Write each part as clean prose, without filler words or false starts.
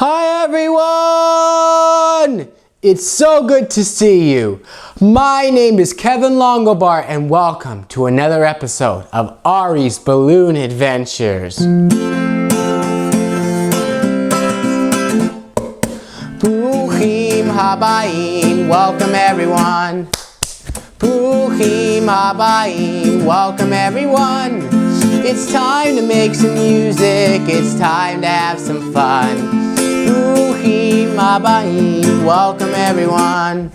Hi everyone! It's so good to see you. My name is Kevin Longobar and welcome to another episode of Ari's Balloon Adventures. Bruchim habayim, welcome everyone. Bruchim habayim, welcome everyone. It's time to make some music, it's time to have some fun. Bruchim habayim, welcome everyone.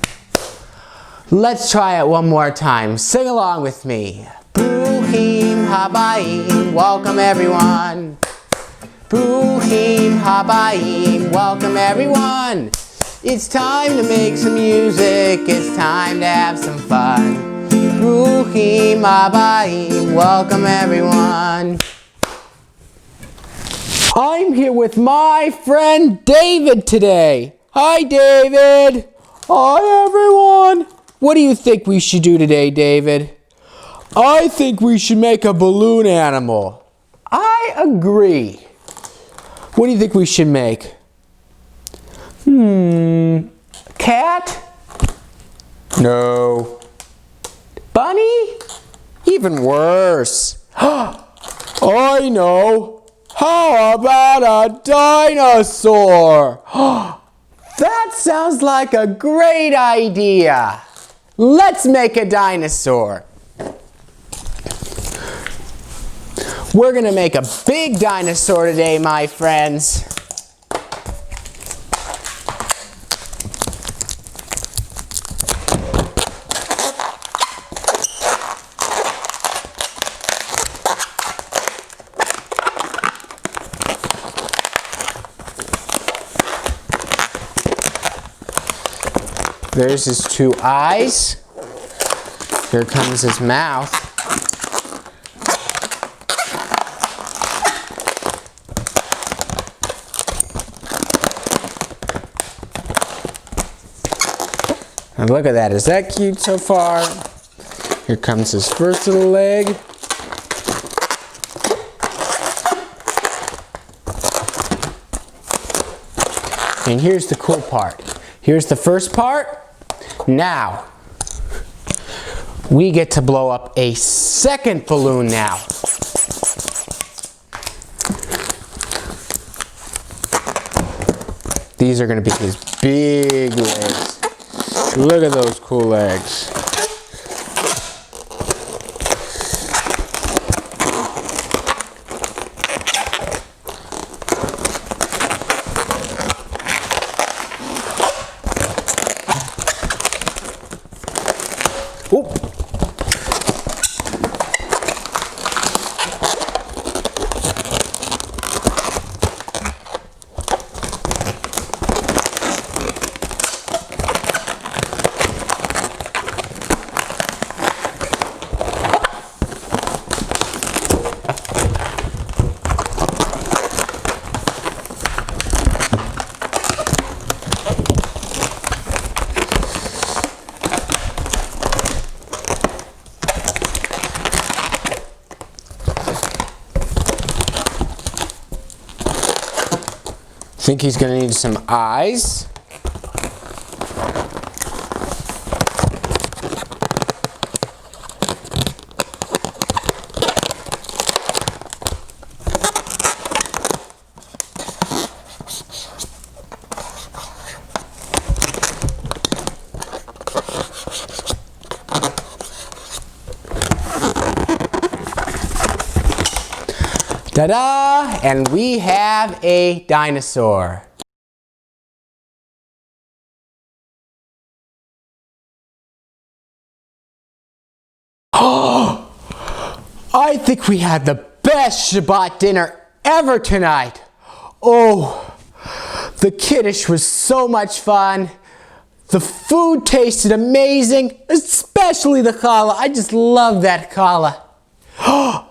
Let's try it one more time. Sing along with me. Bruchim habayim, welcome everyone. Bruchim habayim, welcome everyone. It's time to make some music, it's time to have some fun. Bruchim habayim, welcome everyone. I'm here with my friend David today. Hi David. Hi everyone. What do you think we should do today, David? I think we should make a balloon animal. I agree. What do you think we should make? Cat? No. Bunny? Even worse. I know. How about a dinosaur? That sounds like a great idea. Let's make a dinosaur. We're gonna make a big dinosaur today, my friends. There's his two eyes. Here comes his mouth. And look at that. Is that cute so far? Here comes his first little leg. And here's the cool part. Here's the first part. Now, we get to blow up a second balloon now. These are going to be his big legs. Look at those cool legs. Oop. Think he's going to need some eyes. Ta-da! And we have a dinosaur. Oh! I think we had the best Shabbat dinner ever tonight. Oh, the kiddush was so much fun. The food tasted amazing, especially the challah. I just love that challah. Oh!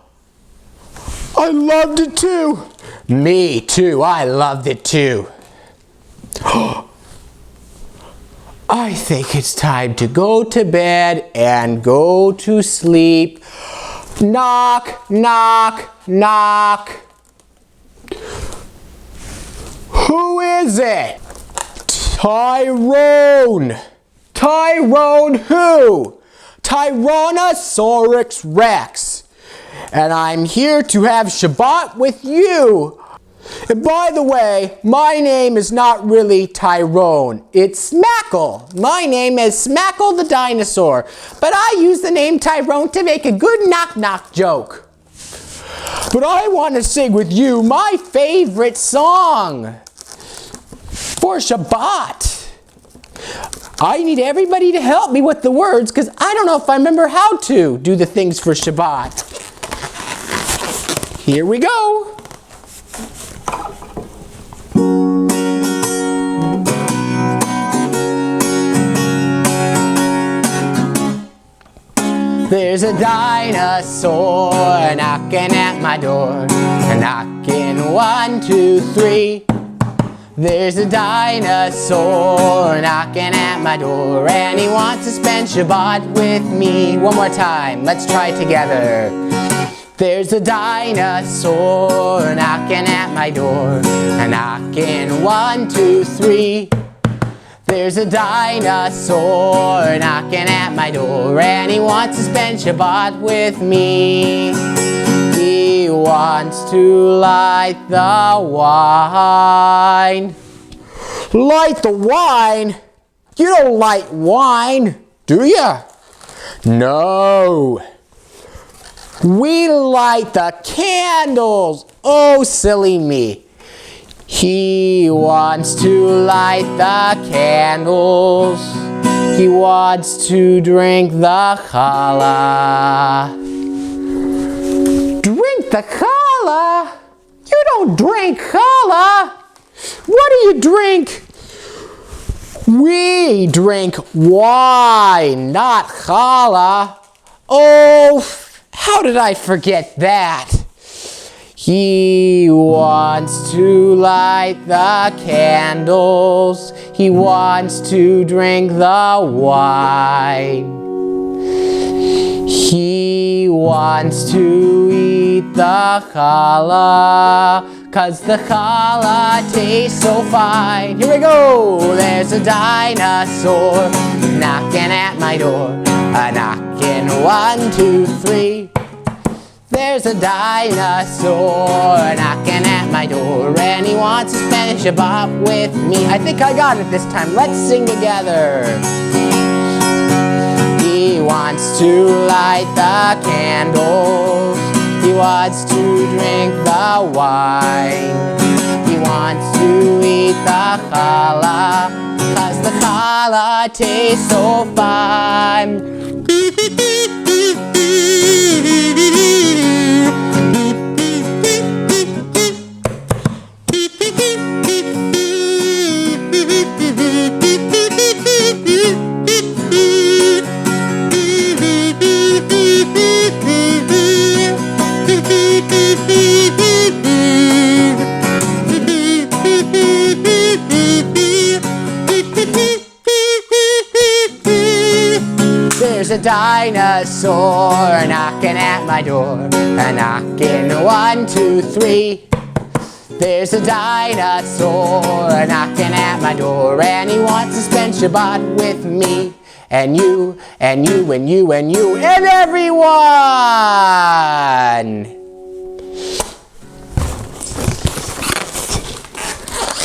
I loved it too. Me too. I loved it too. I think it's time to go to bed and go to sleep. Knock, knock, knock. Who is is it? Tyrone. Tyrone who? Tyrannosaurus Rex. And I'm here to have Shabbat with you. And by the way, my name is not really Tyrone. It's Smackle. My name is Smackle the Dinosaur. But I use the name Tyrone to make a good knock-knock joke. But I want to sing with you my favorite song for Shabbat. I need everybody to help me with the words because I don't know if I remember how to do the things for Shabbat. Here we go. There's a dinosaur knocking at my door, knocking 1, 2, 3. There's a dinosaur knocking at my door, and he wants to spend Shabbat with me. One more time, let's try together. There's a dinosaur knocking at my door, knocking 1, 2, 3. There's a dinosaur knocking at my door, and he wants to spend Shabbat with me. He wants to light the wine. Light the wine? You don't light wine, do you? No. We light the candles. Oh, silly me. He wants to light the candles. He wants to drink the challah. Drink the challah? You don't drink challah. What do you drink? We drink wine, not challah. Oh, how did I forget that? He wants to light the candles. He wants to drink the wine. He wants to eat the challah, 'cause the challah tastes so fine. Here we go. There's a dinosaur knocking at my door, knocking 1, 2, 3. There's a dinosaur knocking at my door, and he wants to spend Shabbat with me. I think I got it this time. Let's sing together. He wants to light the candles. He wants to drink the wine. He wants to eat the challah, 'cause the challah tastes so fine. There's a dinosaur knocking at my door, knocking 1, 2, 3. There's a dinosaur knocking at my door, and he wants to spend Shabbat with me, and you, and you, and you, and you, and everyone!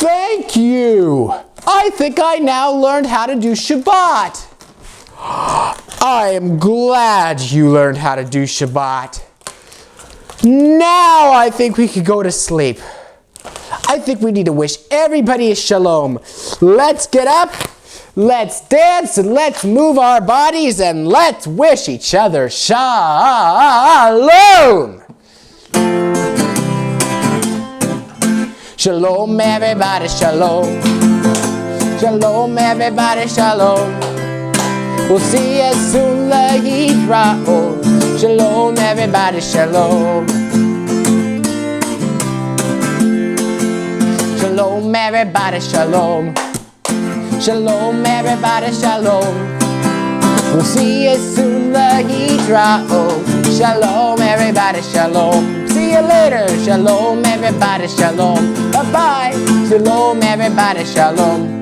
Thank you! I think I now learned how to do Shabbat. I am glad you learned how to do Shabbat. Now I think we could go to sleep. I think we need to wish everybody a shalom. Let's get up, let's dance, and let's move our bodies, and let's wish each other shalom. Shalom, everybody, shalom. Shalom, everybody, shalom. We'll see you soon, Lehitra'ot. Shalom, everybody, shalom. Shalom, everybody, shalom. Shalom, everybody, shalom. We'll see you soon, Lehitra'ot. Shalom, everybody, shalom. See you later. Shalom, everybody, shalom. Bye-bye. Shalom, everybody, shalom.